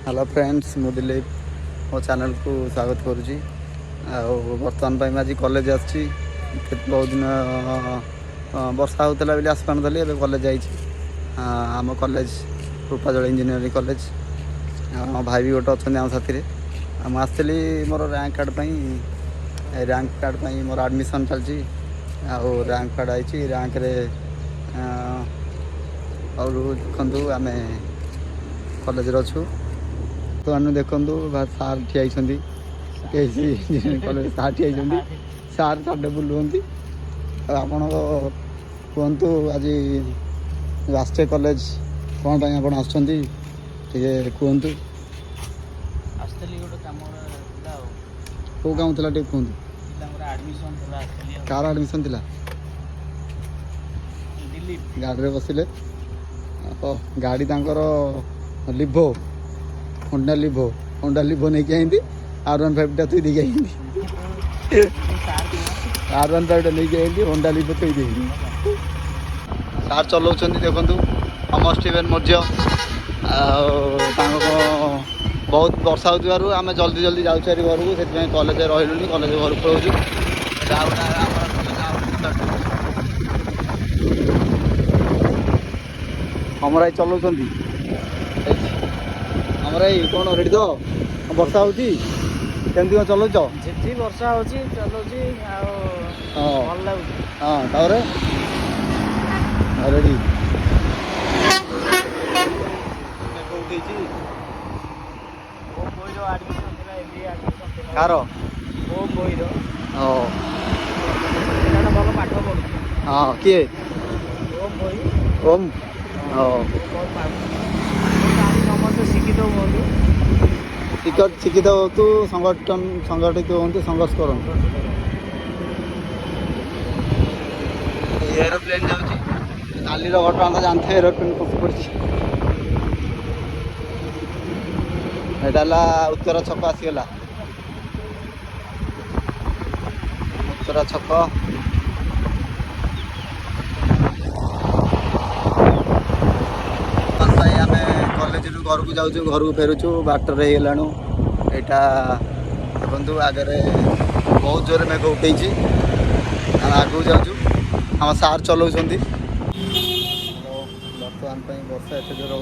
hello friends मु दिलीप मो channel को स्वागत करुँची बर्तमान आज कॉलेज आसी बहुत दिन वर्षा होता बोली आसपार ए कॉलेज आम कॉलेज रूपाजल इंजीनियरिंग कॉलेज भाई भी गोटे अच्छा आम साथी मुझे आसली मोर रैंक कार्ड मोर एडमिशन चलती रैंक कार्ड आई रैंक और देखु आम कॉलेज अच्छू तो मैंने देखु सार ठिया कॉलेज सार ठिया सार साढ़े बुलुंट आपण कहतु आज राष्ट्रीय कॉलेज कौन आप कहतु कौ काम था कहतु कार आडमिशन थी गाड़ी बसिले गाड़ी तांकर लिभो होंडा लिभो नहीं आई R15 तुई देखी आई R15 नहीं आई होंडा लिभो तुई देखी सार चलाउछन देखु अमर स्टीवेन मौर्य बहुत वर्षा हो आम जल्दी जल्दी जाऊँ घर को से कॉलेज रही कॉलेज घर पलाऊँ हमर चलाउँ हमर कौन रेडी तो वर्षा हो कमी कौन चलाउच झिझी वर्षा हो चलाउची भल लाଗୁଛି हाँ तारे रेडी कार ଭଲ ପାଠ ପଢୁଛି हाँ किए ओम ସମସ୍ତେ ଶିକ୍ଷିତ ହୁଅନ୍ତୁ ଶିକ୍ଷିତ ହୁଅନ୍ତୁ ସଂଗଠିତ ହୁଅନ୍ତୁ ସଂଘର୍ଷ କରନ୍ତୁ एरोप्लेन जाऊँगी काली घटना तो जानते एरोप्लेन खसी पड़ी यहाँ उत्तर छक आसीगला उत्तर छक आम कॉलेज घर को जाऊँ घर को फेरुचु बाटर होगलाणु यहाँ देखु आगे बहुत जोर मेघ उठे आगू जाऊँ आम सार चलाऊँ बर्तमान वर्षा एत जोर हो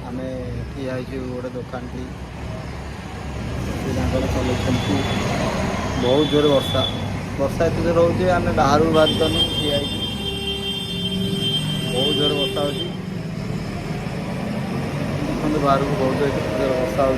आम ठिया गोटे दुकान चलाऊँ बहुत जोर वर्षा एत जोर हो आम बाहर बाहर पानु ठिया बहुत जोर वर्षा हो बाहर को बहुत जोर वर्षा हो